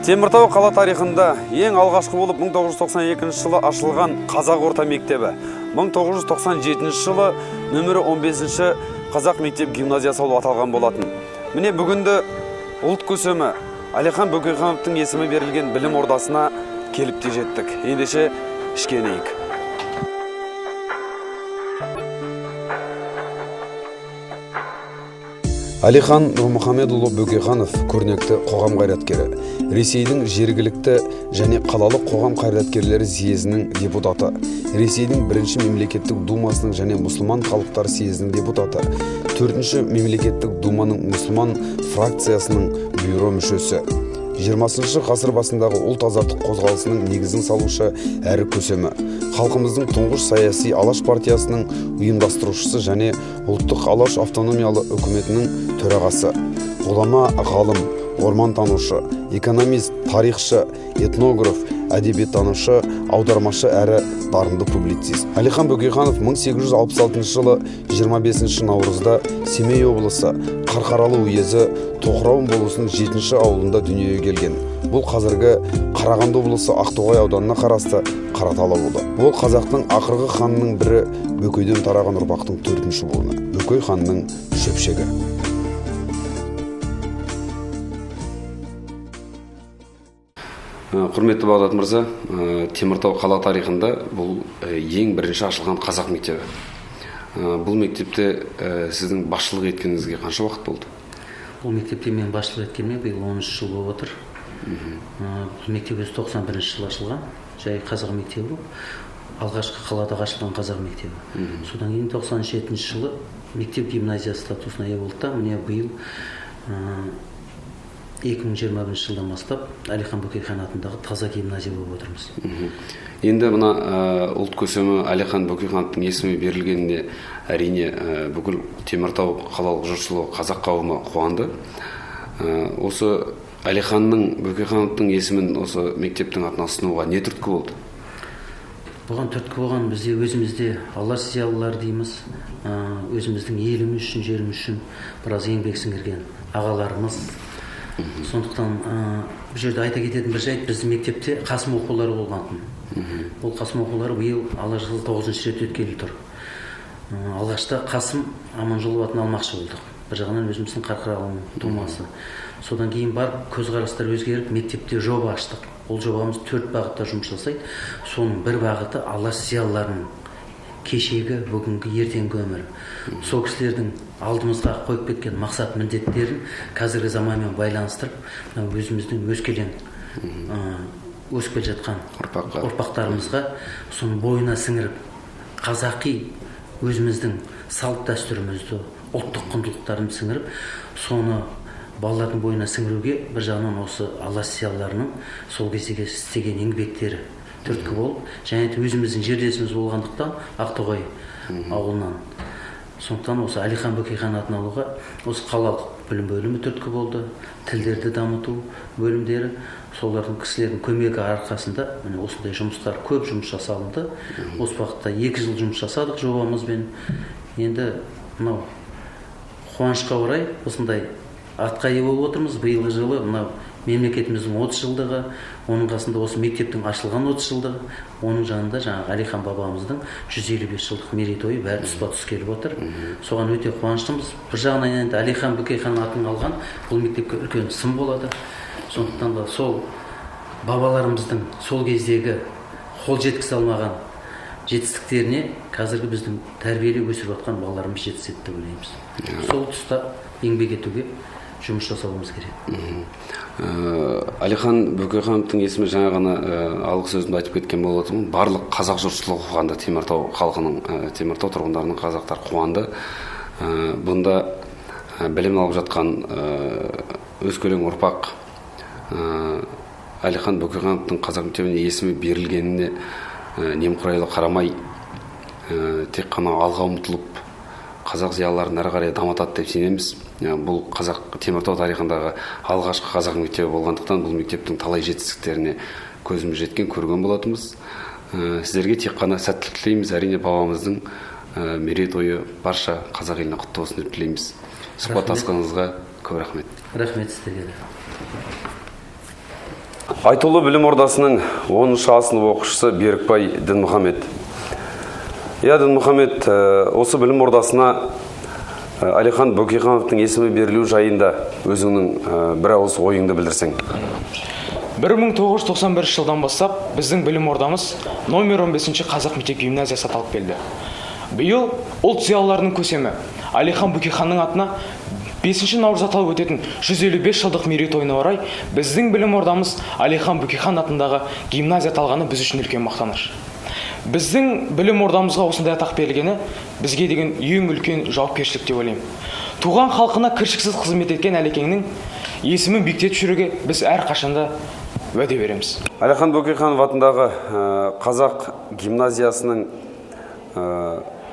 Теміртау қала тарихында ең алғашқы болып 1992 жылы ашылған қазақ орта мектебі, 1997 жылы нөмірі 15-ші қазақ мектеп гимназиясы болып аталған болатын. Міне бүгінді ұлт көсемі Әлихан Бөкейхановтың есімі берілген білім ордасына келіп те жеттік. Ендеше ішке енейік. Әлихан Нұрмұхамедұлы Бөкейханов көрнекті қоғам қайраткері, Ресейдің жергілікті және қалалық қоғам қайраткерлері съезінің депутаты, Ресейдің бірінші мемлекеттік думасының және мұсылман халықтар съезінің депутаты, 4-ші мемлекеттік думаның мұсылман фракциясының бюро мүшесі, 20-шы ғасыр басындағы ұлт азаттық қозғалысының негізін салушы әрі көсемі, халқымыздың тұңғыш саяси Алаш партиясының ұйымдастырушысы және ұлттық Алаш автономиялы үкіметінің төрағасы, ғұлама, ғалым, ормантанушы, экономист, тарихшы, этнограф, әдебиеттанушы, аудармашы әрі дарынды публицист. Әлихан Бөкейханов 1866 жылы 25 наурызда Семей облысы Қарқаралы уезі Тоқырауын болысының 7-ші ауылында дүниеге келген. Бұл қазіргі Қарағанды облысы Ақтоғай ауданына қарасты Қаратал ауылы. Ол қазақтың ақырғы ханының бірі, Бөкейден тараған ұрпақтың 4-ші буыны, Бөкей ханның шөпшегі. Құрметті Бағдат мырза, Теміртау қала тарихында бұл ең бірінші ашылған қазақ мектебі. Бұл мектепте сіздің басшылық еткеніңізге қанша уақыт болды? Бұл мектепте мен басшылық еткеніме биыл 13 жыл болып отыр. Бұл мектеп өзі 91 жылы ашылған, жай қазақ мектебі, алғашқы қалада ашылған қазақ мектебі. Содан кейін 97 жылы мектеп гимназия статусына ие болды да, міне биыл 2021 жылдан бастап Әлихан Бөкейхан атындағы таза гимназия болып отырмыз. Енді мына ұлт көсемі Әлихан Бөкейхановтың есімі берілгеніне әрине бүкіл Теміртау қалалық жұртшылығы, қазақ қауымы қуанды. Осы Әлиханның Бөкейхановтың есімін осы мектептің атына ұсынуға не түрткі болды? Бұған түрткі болған бізде өзімізде Алаш зиялылары дейміз, өзіміздің еліміз үшін, жеріміз үшін біраз еңбек сіңірген ағаларымыз. Сондықтан бұл жерде айта кететін бір жайт, біздің мектепте қасым оқулары болған. Ол қасым оқулары биыл алла жылы 9-ші рет өткелі тұр. Алғашта Қасым Аманжолов атын алмақшы болдық. Бір жағынан өзіміздің Қарқаралы думасы. Содан кейін барып көзқарастар өзгеріп мектепте жоба аштық. Ол жобамыз 4 бағытта жұмыс жасайды. Соның бір бағыты Алаш зиялыларының кешегі, бүгінгі, ертеңгі өмірі. Сол кісілердің алдымызға қойып кеткен мақсат міндеттерін қазіргі заманмен байланыстырып, өзіміздің өскелең өсіп келе жатқан ұрпақтарымызға соның бойына сіңіріп, қазақи өзіміздің салт дәстүрімізді, ұлттық құндылықтарын сіңіріп, соны балалардың бойына сіңіруге бір жағынан осы Алаш зиялыларының сол кездегі істеген еңбектері түрткі болып, және өзіміздің жерлесіміз болғандықтан Ақтоғай ауылынан. Сондықтан осы Әлихан Бөкейхан атын алуға осы қалалық білім бөлімі түрткі болды, тілдерді дамыту бөлімдері, солардың кісілердің көмегі арқасында осындай жұмыстар, көп жұмыс жасалынды. Осы уақытта 2 жыл жұмыс жасадық жобамызбен. Енді мынау қуанышқа орай осындай атқа ие болып отырмыз. Биылғы жылы мынау мемлекетіміздің 30 жылдығы, оның қасында осы мектептің ашылған 30 жылдығы, оның жанында жаңағы Әлихан бабамыздың 155 жылдық мерейтойы бәрі тұспа-тұс келіп отыр. Соған өте қуаныштымыз. Бір жағынан енді Әлихан Бөкейхан атын алған бұл мектепке үлкен сын болады. Сондықтан да сол бабаларымыздың сол кездегі қол жеткізе алмаған жетістіктеріне қазіргі біздің тәрбиелеп өсіріп жатқан балаларымыз жеткізеді деп ойлаймыз. Сол тұста еңбек етуге жұмыс жасауымыз керек. Әлихан Бөкейхановтың есімі жаңа ғана алғы сөзімді айтып кеткен болатынмын. Барлық қазақ жұртшылығы қуанды, Теміртау халқының, Теміртау тұрғындарының қазақтар қуанды. Бұнда білім алып жатқан өскелең ұрпақ Әлихан Бөкейхановтың қазақ мектебіне есімі берілгеніне немқұрайлы қарамай, тек қана алға ұмтылып, қазақ зиялыларын әрі қарай дамытады деп сенеміз. Бұл қазақ Теміртау тарихындағы алғашқы қазақ мектебі болғандықтан бұл мектептің талай жетістіктеріне көзіміз жеткен, көрген болатынбыз. Сіздерге тек қана сәттілік тілейміз. Әрине бабамыздың мерейтойы барша қазақ еліне құтты болсын деп тілейміз. Сұхбаттасқаныңызға көп рахмет. Рахмет сіздерге. Айтулы білім ордасының 10-шы А сынып оқушысы Берікбай Дінмұхамед. Дінмұхамед, осы білім ордасына Алихан Бөкейхановтың есімі берілу жайында өзіңнің бір ауыз ойыңды білдірсең. 1991 жылдан бастап біздің білім ордамыз номер 15-ші қазақ мектеп гимназиясы аталып келді. Биыл ұлт зиялыларының көсемі Алихан Бөкейханның атына 5 наурыз аталып өтетін 155 жылдық мерейтойына орай біздің білім ордамыз Алихан Бөкейхан атындағы гимназия аталғаны біз үшін үлкен мақтаныш. Біздің білім ордамызға осындай атақ берілгені бізге деген ең үлкен жауапкершілік деп ойлаймын. Туған халқына кіршіксіз қызмет еткен Әлекеңнің есімін биіктетіп жүруге біз әрқашанда уәде береміз. Алихан Бөкейханов атындағы қазақ гимназиясының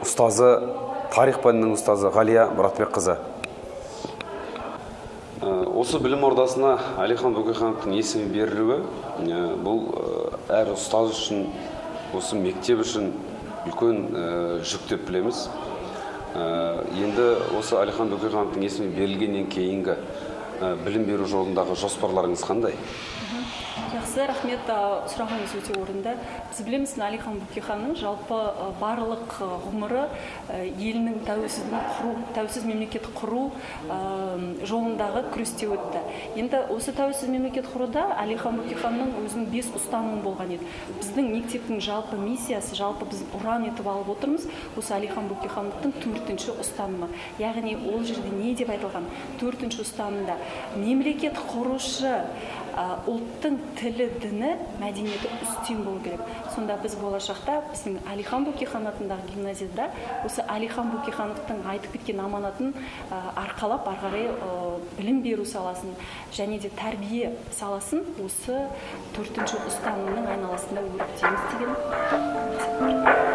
ұстазы, тарих пәнінің ұстазы Ғалия Мұратбекқызы. Осы білім ордасына Алихан Бөкейхановтың есімі берілуі бұл әр ұстаз үшін, осы мектеп үшін үлкен жүк деп білеміз. Енді осы Алихан Бөкейхановтың есімі берілгеннен кейінгі білім беру жолындағы жоспарларыңыз қандай? Жақсы, рахмет, сұрағыңыз өте орынды. Біз білеміз, Алихан Бөкейханның жалпы барлық ғұмыры елінің тәуелсіз мемлекет құру жолындағы күресте өтті. Енді осы тәуелсіз мемлекет құруда Алихан Бөкейханның өзінің 5 ұстанымы болған еді. Біздің мектептің жалпы миссиясы, жалпы біз ұран етіп алып отырмыз, осы Алихан Бөкейхановтың 4-ші ұстанымы. Яғни ол жерде не деп айтылған? 4-ші ұстанымда мемлекет құрушы ұлттың тілі, діні, мәдениеті үстем болу керек. Сонда біз болашақта біздің Алихан Бөкейхан атындағы гимназияда осы Алихан Бөкейхановтың айтып кеткен аманатын арқалап, арғарай білім беру саласын және де тәрбие саласын осы 4-ші ұстанымның айналасында өрбітеміз деген.